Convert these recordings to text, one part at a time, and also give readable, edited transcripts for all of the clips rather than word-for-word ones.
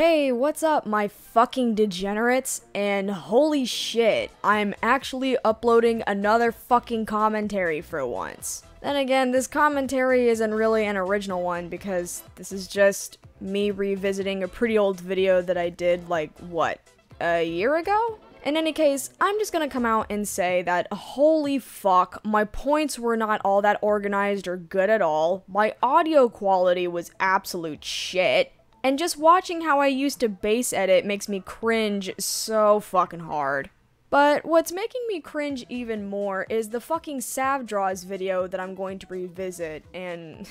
Hey, what's up, my fucking degenerates? And holy shit, I'm actually uploading another fucking commentary for once. Then again, this commentary isn't really an original one because this is just me revisiting a pretty old video that I did, like, what, a year ago? In any case, I'm just gonna come out and say that holy fuck, my points were not all that organized or good at all, my audio quality was absolute shit, and just watching how I used to base edit makes me cringe so fucking hard. But what's making me cringe even more is the fucking SavDraws video that I'm going to revisit, and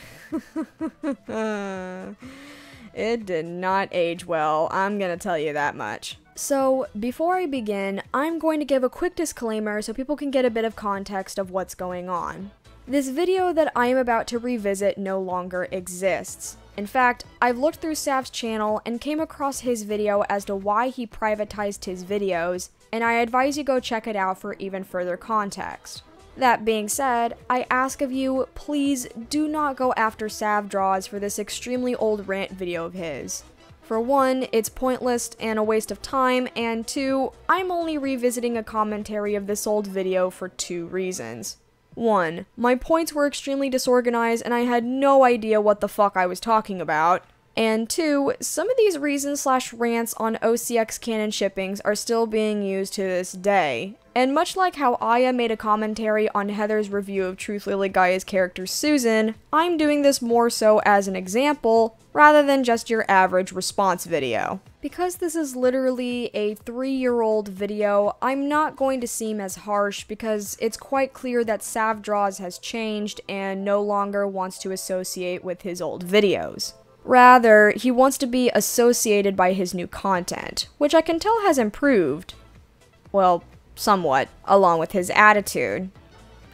it did not age well, I'm gonna tell you that much. So, before I begin, I'm going to give a quick disclaimer so people can get a bit of context of what's going on. This video that I am about to revisit no longer exists. In fact, I've looked through Sav's channel and came across his video as to why he privatized his videos, and I advise you go check it out for even further context. That being said, I ask of you, please do not go after SavDraws for this extremely old rant video of his. For one, it's pointless and a waste of time, and two, I'm only revisiting a commentary of this old video for two reasons. One, my points were extremely disorganized and I had no idea what the fuck I was talking about. And two, some of these reasons / rants on OCX canon shippings are still being used to this day. And much like how Aya made a commentary on Heather's review of Truth Lily Gaia's character Susan, I'm doing this more so as an example, rather than just your average response video. Because this is literally a 3-year-old video, I'm not going to seem as harsh because it's quite clear that SavDraws has changed and no longer wants to associate with his old videos. Rather, he wants to be associated by his new content, which I can tell has improved. Well, somewhat, along with his attitude.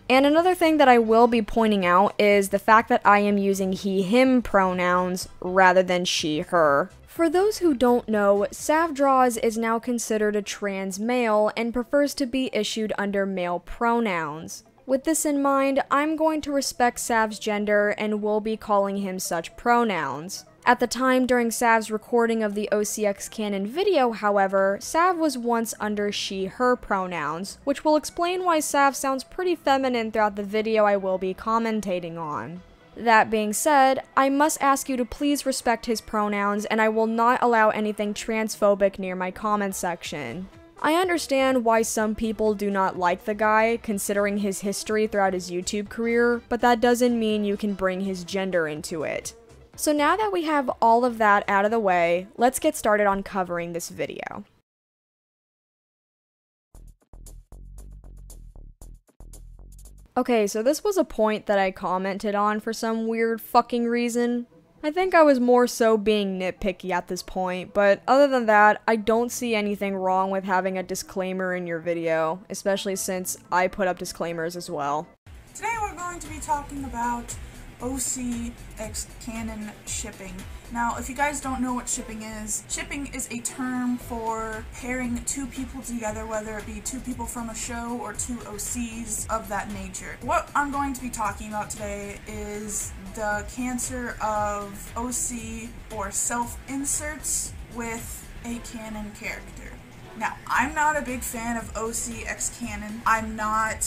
And another thing that I will be pointing out is the fact that I am using he/him pronouns rather than she/her. For those who don't know, SavDraws is now considered a trans male and prefers to be issued under male pronouns. With this in mind, I'm going to respect Sav's gender and will be calling him such pronouns. At the time during Sav's recording of the OCX canon video, however, Sav was once under she/her pronouns, which will explain why Sav sounds pretty feminine throughout the video I will be commentating on. That being said, I must ask you to please respect his pronouns and I will not allow anything transphobic near my comment section. I understand why some people do not like the guy, considering his history throughout his YouTube career, but that doesn't mean you can bring his gender into it. So now that we have all of that out of the way, let's get started on covering this video. Okay, so this was a point that I commented on for some weird fucking reason. I think I was more so being nitpicky at this point, but other than that, I don't see anything wrong with having a disclaimer in your video, especially since I put up disclaimers as well. Today we're going to be talking about OCX canon shipping. Now, if you guys don't know what shipping is a term for pairing two people together, whether it be two people from a show or two OCs of that nature. What I'm going to be talking about today is the cancer of OC or self-inserts with a canon character. Now, I'm not a big fan of OCX canon. I'm not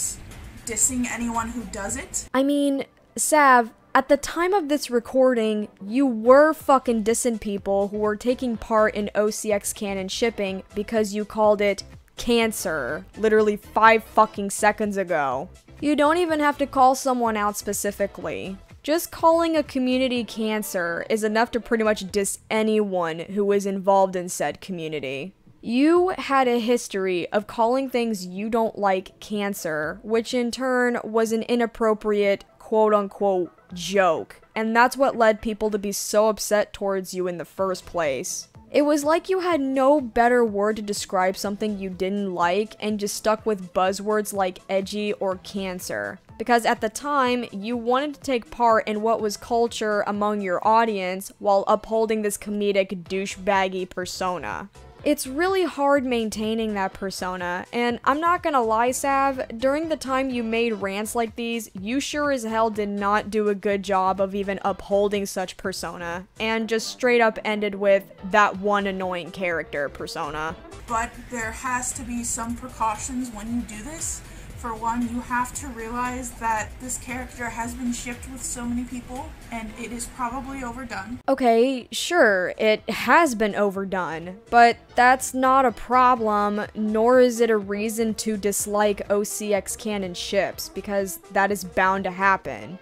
dissing anyone who does it. I mean, Sav, at the time of this recording, you were fucking dissing people who were taking part in OCX canon shipping because you called it cancer, literally 5 fucking seconds ago. You don't even have to call someone out specifically. Just calling a community cancer is enough to pretty much diss anyone who is involved in said community. You had a history of calling things you don't like cancer, which in turn was an inappropriate quote-unquote joke, and that's what led people to be so upset towards you in the first place. It was like you had no better word to describe something you didn't like and just stuck with buzzwords like edgy or cancer. Because at the time, you wanted to take part in what was culture among your audience while upholding this comedic douchebaggy persona. It's really hard maintaining that persona, and I'm not gonna lie, Sav, during the time you made rants like these, you sure as hell did not do a good job of even upholding such persona, and just straight up ended with that one annoying character persona. But there has to be some precautions when you do this. For one, you have to realize that this character has been shipped with so many people, and it is probably overdone. Okay, sure, it has been overdone, but that's not a problem, nor is it a reason to dislike OCX canon ships, because that is bound to happen.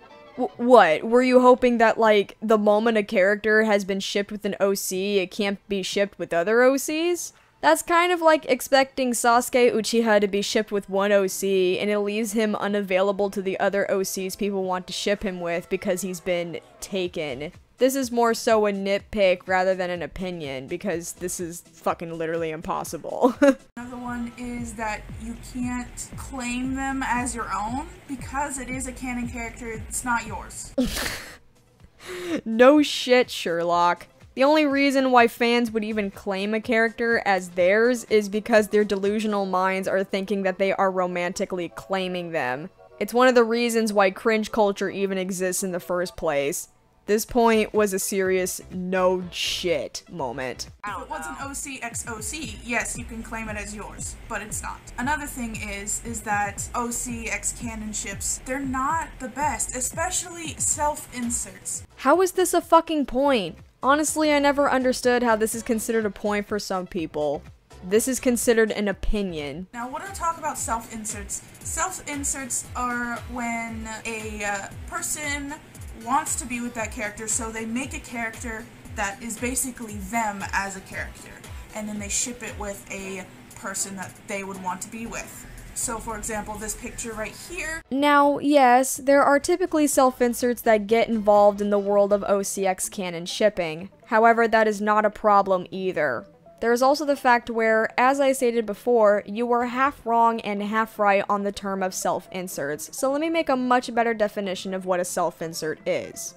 What? Were you hoping that, like, the moment a character has been shipped with an OC, it can't be shipped with other OCs? That's kind of like expecting Sasuke Uchiha to be shipped with one OC, and it leaves him unavailable to the other OCs people want to ship him with because he's been taken. This is more so a nitpick rather than an opinion, because this is fucking literally impossible. Another one is that you can't claim them as your own, because it is a canon character, it's not yours. No shit, Sherlock. The only reason why fans would even claim a character as theirs is because their delusional minds are thinking that they are romantically claiming them. It's one of the reasons why cringe culture even exists in the first place. This point was a serious no shit moment. If it was an OC x OC, yes, you can claim it as yours, but it's not. Another thing is that OC x canon ships, they're not the best, especially self-inserts. How is this a fucking point? Honestly, I never understood how this is considered a point for some people. This is considered an opinion. Now, when I talk about self-inserts are when a person wants to be with that character, so they make a character that is basically them as a character, and then they ship it with a person that they would want to be with. So, for example, this picture right here. Now, yes, there are typically self-inserts that get involved in the world of OCX canon shipping. However, that is not a problem either. There is also the fact where, as I stated before, you were half wrong and half right on the term of self-inserts, so let me make a much better definition of what a self-insert is.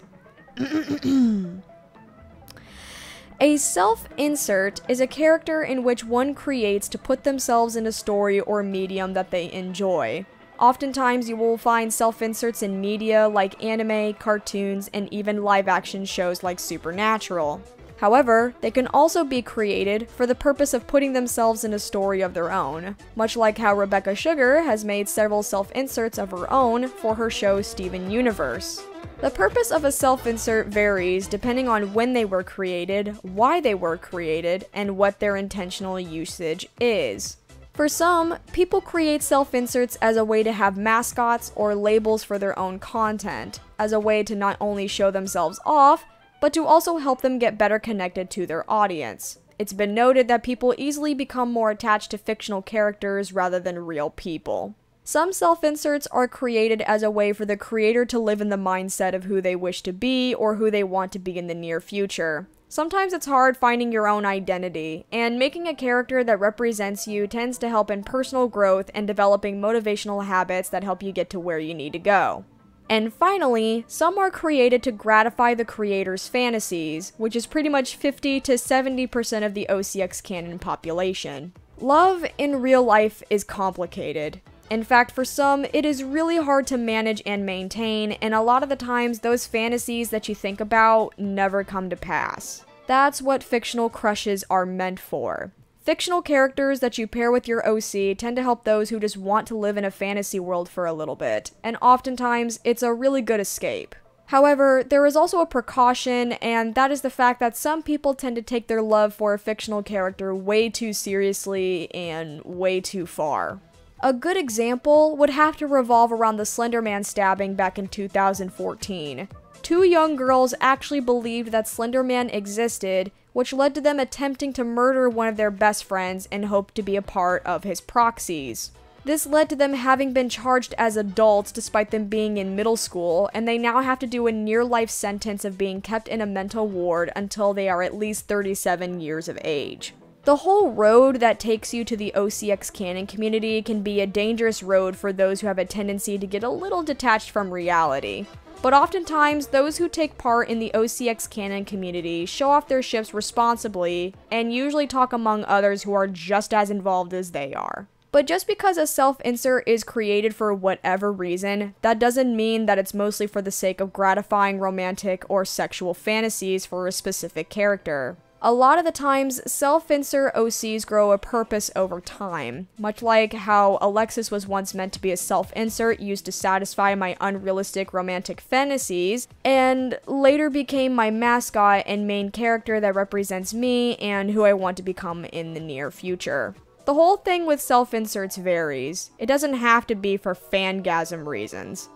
A self-insert is a character in which one creates to put themselves in a story or medium that they enjoy. Oftentimes, you will find self-inserts in media like anime, cartoons, and even live-action shows like Supernatural. However, they can also be created for the purpose of putting themselves in a story of their own, much like how Rebecca Sugar has made several self-inserts of her own for her show Steven Universe. The purpose of a self-insert varies depending on when they were created, why they were created, and what their intentional usage is. For some, people create self-inserts as a way to have mascots or labels for their own content, as a way to not only show themselves off, but to also help them get better connected to their audience. It's been noted that people easily become more attached to fictional characters rather than real people. Some self-inserts are created as a way for the creator to live in the mindset of who they wish to be or who they want to be in the near future. Sometimes it's hard finding your own identity, and making a character that represents you tends to help in personal growth and developing motivational habits that help you get to where you need to go. And finally, some are created to gratify the creator's fantasies, which is pretty much 50 to 70% of the OCX canon population. Love in real life is complicated. In fact, for some, it is really hard to manage and maintain, and a lot of the times, those fantasies that you think about never come to pass. That's what fictional crushes are meant for. Fictional characters that you pair with your OC tend to help those who just want to live in a fantasy world for a little bit, and oftentimes, it's a really good escape. However, there is also a precaution, and that is the fact that some people tend to take their love for a fictional character way too seriously and way too far. A good example would have to revolve around the Slender Man stabbing back in 2014. Two young girls actually believed that Slender Man existed, which led to them attempting to murder one of their best friends and hoped to be a part of his proxies. This led to them having been charged as adults despite them being in middle school, and they now have to do a near-life sentence of being kept in a mental ward until they are at least 37 years of age. The whole road that takes you to the OCX canon community can be a dangerous road for those who have a tendency to get a little detached from reality. But oftentimes, those who take part in the OCX canon community show off their ships responsibly, and usually talk among others who are just as involved as they are. But just because a self-insert is created for whatever reason, that doesn't mean that it's mostly for the sake of gratifying romantic or sexual fantasies for a specific character. A lot of the times, self-insert OCs grow a purpose over time, much like how Alexis was once meant to be a self-insert used to satisfy my unrealistic romantic fantasies, and later became my mascot and main character that represents me and who I want to become in the near future. The whole thing with self-inserts varies. It doesn't have to be for fangasm reasons.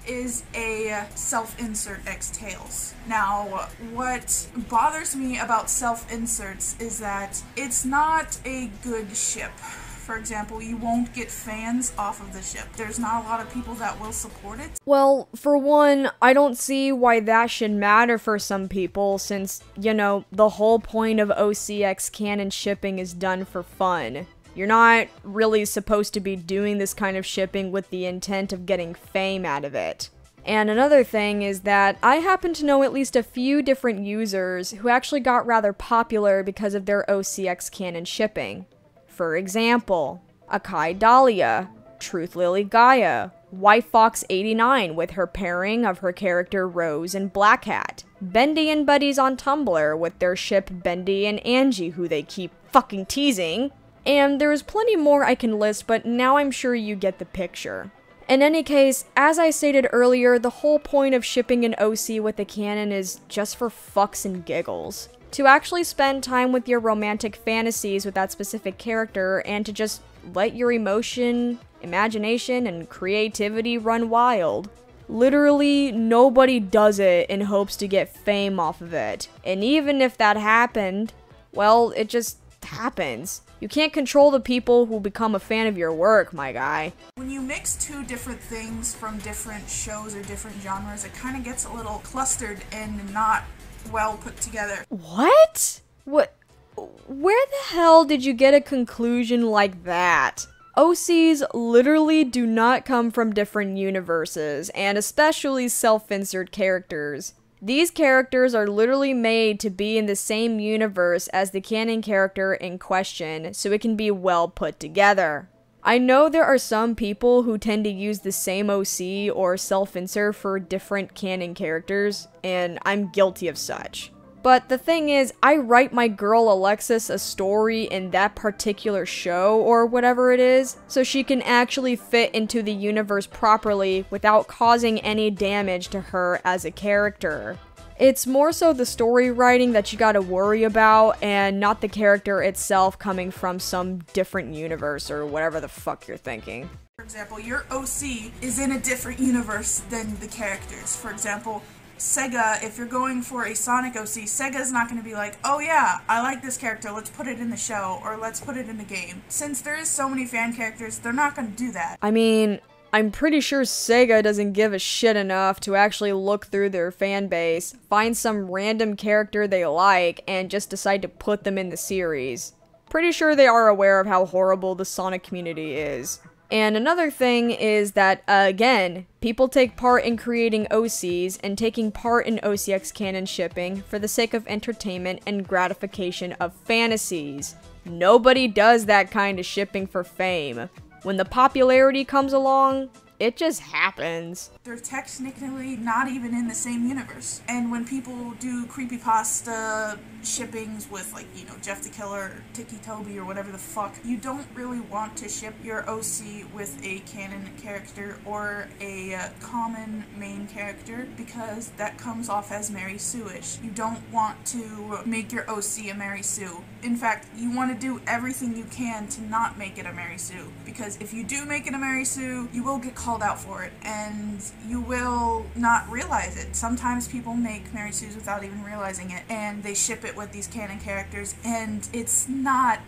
Is a self-insert X Tails. Now, what bothers me about self-inserts is that it's not a good ship. For example, you won't get fans off of the ship. There's not a lot of people that will support it. Well, for one, I don't see why that should matter for some people since, you know, the whole point of OCX canon shipping is done for fun. You're not really supposed to be doing this kind of shipping with the intent of getting fame out of it. And another thing is that I happen to know at least a few different users who actually got rather popular because of their OCX canon shipping. For example, Akai Dahlia, Truth Lily Gaia, WifeFox89 with her pairing of her character Rose and Black Hat, Bendy and Buddies on Tumblr with their ship Bendy and Angie who they keep fucking teasing, and there's plenty more I can list, but now I'm sure you get the picture. In any case, as I stated earlier, the whole point of shipping an OC with the canon is just for fucks and giggles. To actually spend time with your romantic fantasies with that specific character, and to just let your emotion, imagination, and creativity run wild. Literally, nobody does it in hopes to get fame off of it. And even if that happened, well, it just happens. You can't control the people who become a fan of your work, my guy. When you mix two different things from different shows or different genres, it kind of gets a little clustered and not well put together. What? Where the hell did you get a conclusion like that? OCs literally do not come from different universes, and especially self-insert characters. These characters are literally made to be in the same universe as the canon character in question, so it can be well put together. I know there are some people who tend to use the same OC or self-insert for different canon characters, and I'm guilty of such. But the thing is, I write my girl Alexis a story in that particular show, or whatever it is, so she can actually fit into the universe properly without causing any damage to her as a character. It's more so the story writing that you gotta worry about, and not the character itself coming from some different universe, or whatever the fuck you're thinking. For example, your OC is in a different universe than the characters. For example, Sega, if you're going for a Sonic OC, Sega's not going to be like, oh yeah, I like this character, let's put it in the show, or let's put it in the game. Since there is so many fan characters, they're not going to do that. I mean, I'm pretty sure Sega doesn't give a shit enough to actually look through their fan base, find some random character they like, and just decide to put them in the series. Pretty sure they are aware of how horrible the Sonic community is. And another thing is that, again, people take part in creating OCs and taking part in OCX canon shipping for the sake of entertainment and gratification of fantasies. Nobody does that kind of shipping for fame. When the popularity comes along, it just happens. They're technically not even in the same universe. And when people do creepypasta shippings with, like, you know, Jeff the Killer, Tiki Toby, or whatever the fuck, you don't really want to ship your OC with a canon character or a common main character, because that comes off as Mary Sue-ish. You don't want to make your OC a Mary Sue. In fact, you want to do everything you can to not make it a Mary Sue, because if you do make it a Mary Sue, you will get called out for it, and you will not realize it. Sometimes people make Mary Sues without even realizing it, and they ship it with these canon characters, and it's not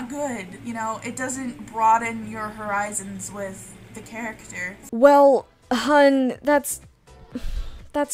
good, you know? It doesn't broaden your horizons with the character. Well, hun, that's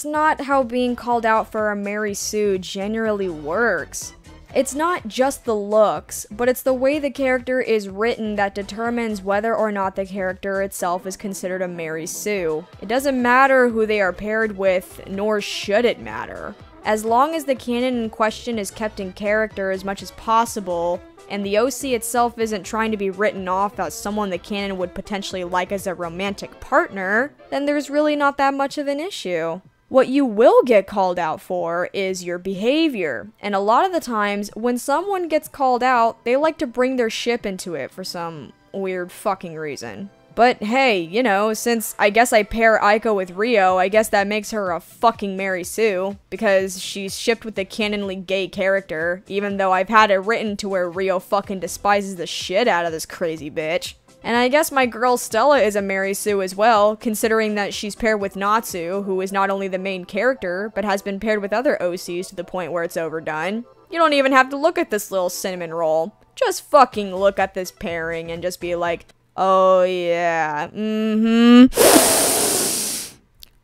not how being called out for a Mary Sue generally works. It's not just the looks, but it's the way the character is written that determines whether or not the character itself is considered a Mary Sue. It doesn't matter who they are paired with, nor should it matter. As long as the canon in question is kept in character as much as possible, and the OC itself isn't trying to be written off as someone the canon would potentially like as a romantic partner, then there's really not that much of an issue. What you will get called out for is your behavior, and a lot of the times, when someone gets called out, they like to bring their ship into it for some weird fucking reason. But hey, you know, since I guess I pair Aiko with Rio, I guess that makes her a fucking Mary Sue, because she's shipped with the canonly gay character, even though I've had it written to where Rio fucking despises the shit out of this crazy bitch. And I guess my girl Stella is a Mary Sue as well, considering that she's paired with Natsu, who is not only the main character, but has been paired with other OCs to the point where it's overdone. You don't even have to look at this little cinnamon roll. Just fucking look at this pairing and just be like, oh yeah,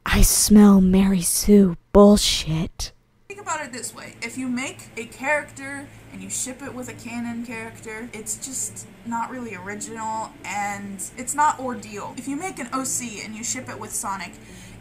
I smell Mary Sue bullshit. Think about it this way. If you make a character and you ship it with a canon character, it's just not really original and it's not ordeal. If you make an OC and you ship it with Sonic,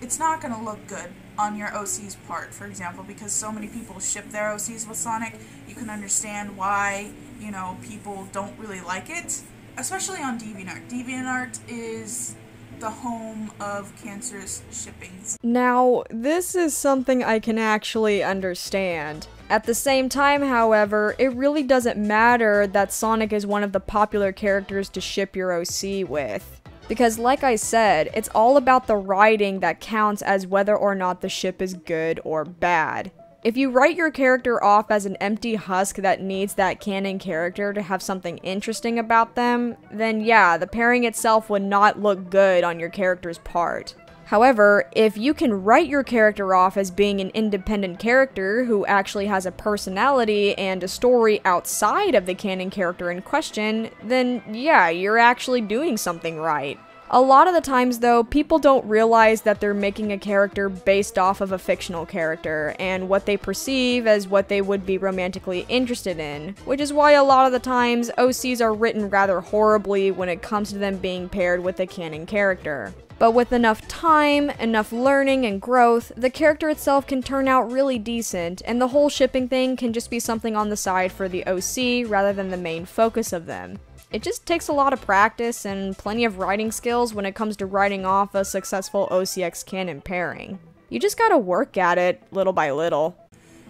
it's not going to look good on your OC's part, for example, because so many people ship their OCs with Sonic. You can understand why, you know, people don't really like it. Especially on DeviantArt. DeviantArt is the home of cancerous shippings. Now, this is something I can actually understand. At the same time, however, it really doesn't matter that Sonic is one of the popular characters to ship your OC with. Because like I said, it's all about the writing that counts as whether or not the ship is good or bad. If you write your character off as an empty husk that needs that canon character to have something interesting about them, then yeah, the pairing itself would not look good on your character's part. However, if you can write your character off as being an independent character who actually has a personality and a story outside of the canon character in question, then yeah, you're actually doing something right. A lot of the times, though, people don't realize that they're making a character based off of a fictional character, and what they perceive as what they would be romantically interested in, which is why a lot of the times, OCs are written rather horribly when it comes to them being paired with a canon character. But with enough time, enough learning and growth, the character itself can turn out really decent, and the whole shipping thing can just be something on the side for the OC rather than the main focus of them. It just takes a lot of practice and plenty of writing skills when it comes to writing off a successful OCX canon pairing. You just gotta work at it little by little.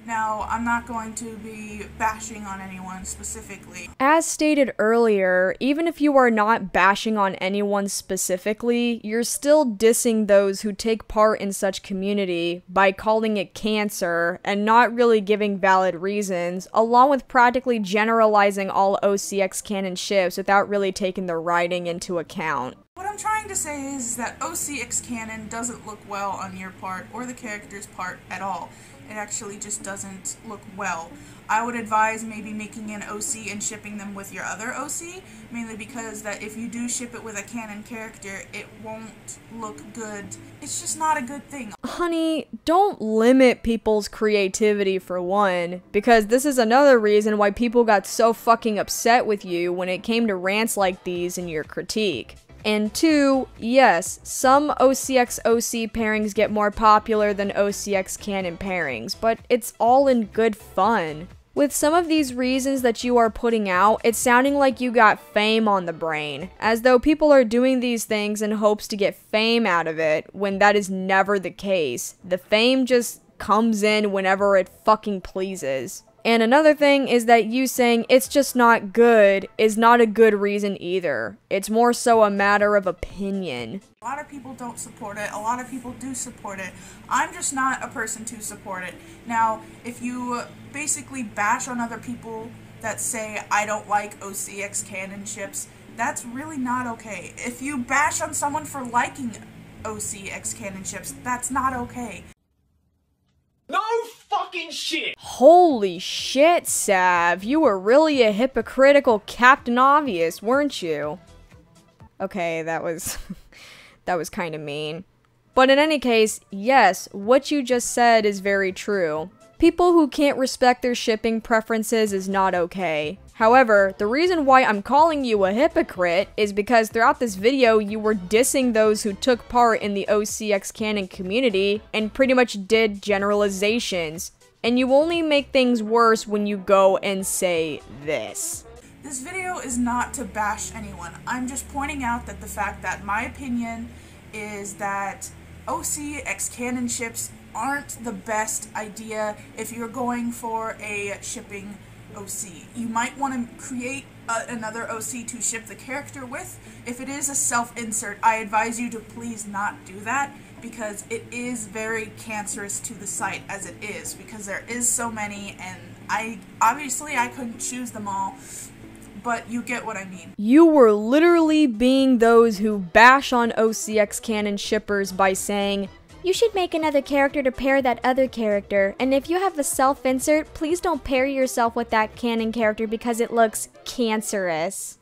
Now, I'm not going to be bashing on anyone specifically. As stated earlier, even if you are not bashing on anyone specifically, you're still dissing those who take part in such community by calling it cancer and not really giving valid reasons, along with practically generalizing all OCX canon ships without really taking the writing into account. What I'm trying to say is that OCX canon doesn't look well on your part or the character's part at all. It actually just doesn't look well. I would advise maybe making an OC and shipping them with your other OC, mainly because that if you do ship it with a canon character, it won't look good. It's just not a good thing. Honey, don't limit people's creativity for one, because this is another reason why people got so fucking upset with you when it came to rants like these in your critique. And two, yes, some OCX OC pairings get more popular than OCX canon pairings, but it's all in good fun. With some of these reasons that you are putting out, it's sounding like you got fame on the brain, as though people are doing these things in hopes to get fame out of it, when that is never the case. The fame just comes in whenever it fucking pleases. And another thing is that you saying it's just not good is not a good reason either. It's more so a matter of opinion. A lot of people don't support it, a lot of people do support it. I'm just not a person to support it. Now, if you basically bash on other people that say, I don't like OCX canon ships, that's really not okay. If you bash on someone for liking OCX canon ships, that's not okay. No fucking shit! Holy shit, Sav. You were really a hypocritical Captain Obvious, weren't you? Okay, that was that was kind of mean. But in any case, yes, what you just said is very true. People who can't respect their shipping preferences is not okay. However, the reason why I'm calling you a hypocrite is because throughout this video you were dissing those who took part in the OCX canon community and pretty much did generalizations. And you only make things worse when you go and say this. This video is not to bash anyone. I'm just pointing out that the fact that my opinion is that OC X canon ships aren't the best idea if you're going for a shipping OC. You might want to create another OC to ship the character with. If it is a self-insert, I advise you to please not do that because it is very cancerous to the site as it is because there is so many and obviously I couldn't choose them all. But you get what I mean. You were literally being those who bash on OCX canon shippers by saying, "You should make another character to pair that other character, and if you have a self-insert, please don't pair yourself with that canon character because it looks cancerous."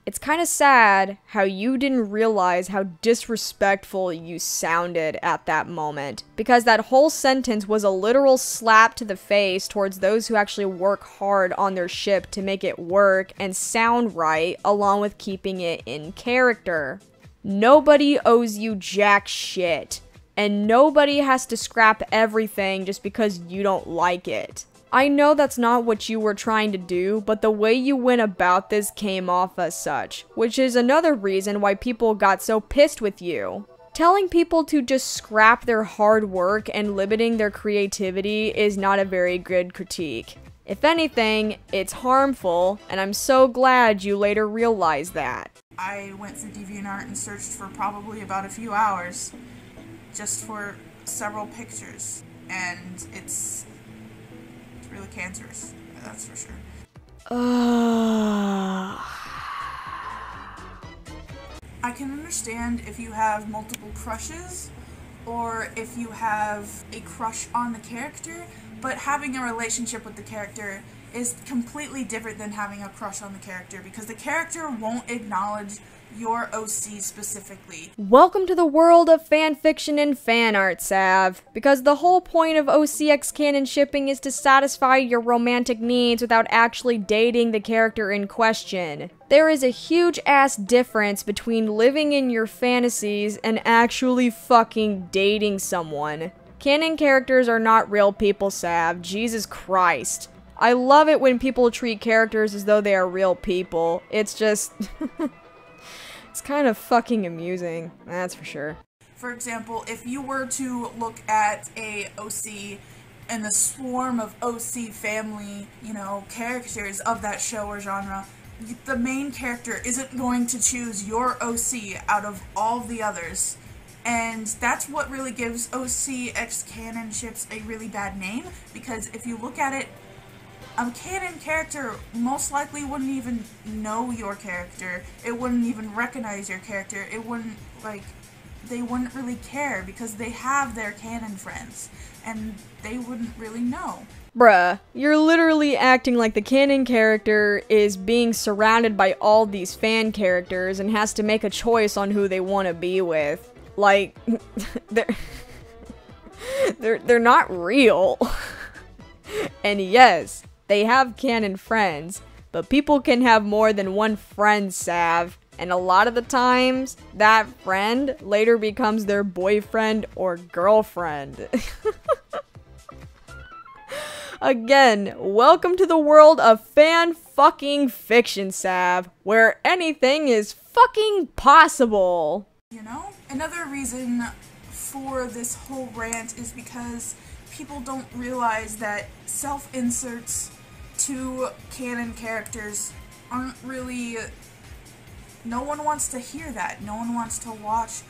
It's kind of sad how you didn't realize how disrespectful you sounded at that moment, because that whole sentence was a literal slap to the face towards those who actually work hard on their ship to make it work and sound right, along with keeping it in character. Nobody owes you jack shit, and nobody has to scrap everything just because you don't like it. I know that's not what you were trying to do, but the way you went about this came off as such, which is another reason why people got so pissed with you. Telling people to just scrap their hard work and limiting their creativity is not a very good critique. If anything, it's harmful, and I'm so glad you later realized that. I went through DeviantArt and searched for probably about a few hours just for several pictures, and it's really cancerous, that's for sure. I can understand if you have multiple crushes or if you have a crush on the character, but having a relationship with the character is completely different than having a crush on the character because the character won't acknowledge your OC specifically. Welcome to the world of fanfiction and fan art, Sav, because the whole point of OCX canon shipping is to satisfy your romantic needs without actually dating the character in question. There is a huge ass difference between living in your fantasies and actually fucking dating someone. Canon characters are not real people, Sav. Jesus Christ. I love it when people treat characters as though they are real people. It's just... it's kind of fucking amusing, that's for sure. For example, if you were to look at a OC and the swarm of OC family, characters of that show or genre, the main character isn't going to choose your OC out of all the others. And that's what really gives OC X canon ships a really bad name, because if you look at it, a canon character most likely wouldn't even know your character. It wouldn't even recognize your character. It wouldn't, they wouldn't really care because they have their canon friends and they wouldn't really know. Bruh, you're literally acting like the canon character is being surrounded by all these fan characters and has to make a choice on who they want to be with. Like, they're not real. And yes, they have canon friends, but people can have more than one friend, Sav. And a lot of the times, that friend later becomes their boyfriend or girlfriend. Again, welcome to the world of fan-fucking-fiction, Sav, where anything is fucking possible. Another reason for this whole rant is because people don't realize that self-inserts to canon characters aren't really... No one wants to hear that. No one wants to watch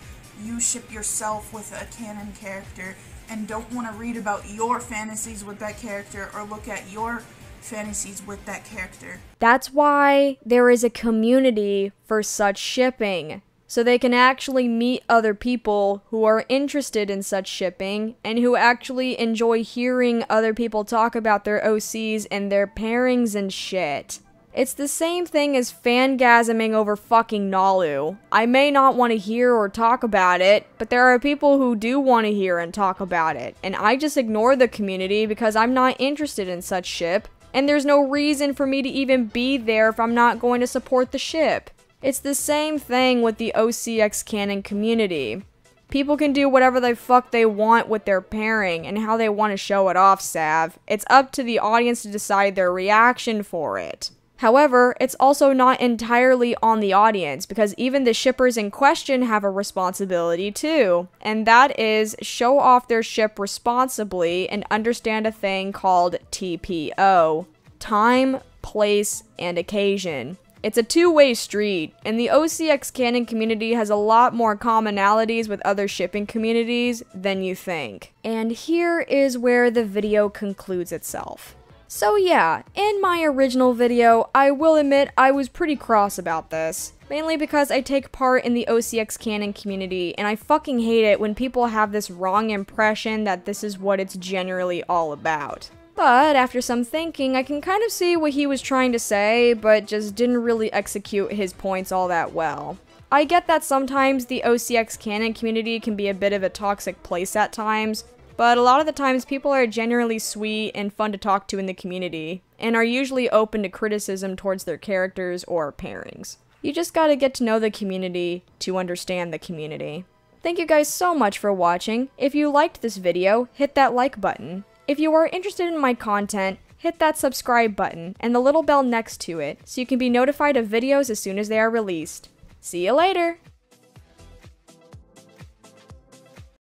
you ship yourself with a canon character and don't want to read about your fantasies with that character or look at your fantasies with that character. That's why there is a community for such shipping, so they can actually meet other people who are interested in such shipping and who actually enjoy hearing other people talk about their OCs and their pairings and shit. It's the same thing as fangasming over fucking Nalu. I may not want to hear or talk about it, but there are people who do want to hear and talk about it, and I just ignore the community because I'm not interested in such ship, and there's no reason for me to even be there if I'm not going to support the ship. It's the same thing with the OCX canon community. People can do whatever the fuck they want with their pairing and how they want to show it off, Sav. It's up to the audience to decide their reaction for it. However, it's also not entirely on the audience, because even the shippers in question have a responsibility too, and that is show off their ship responsibly and understand a thing called TPO. Time, place, and occasion. It's a two-way street, and the OCX canon community has a lot more commonalities with other shipping communities than you think. And here is where the video concludes itself. So yeah, in my original video, I will admit I was pretty cross about this. Mainly because I take part in the OCX canon community, and I fucking hate it when people have this wrong impression that this is what it's generally all about. But after some thinking, I can kind of see what he was trying to say, but just didn't really execute his points all that well. I get that sometimes the OCX canon community can be a bit of a toxic place at times, but a lot of the times people are generally sweet and fun to talk to in the community, and are usually open to criticism towards their characters or pairings. You just gotta get to know the community to understand the community. Thank you guys so much for watching. If you liked this video, hit that like button. If you are interested in my content, hit that subscribe button and the little bell next to it so you can be notified of videos as soon as they are released. See you later!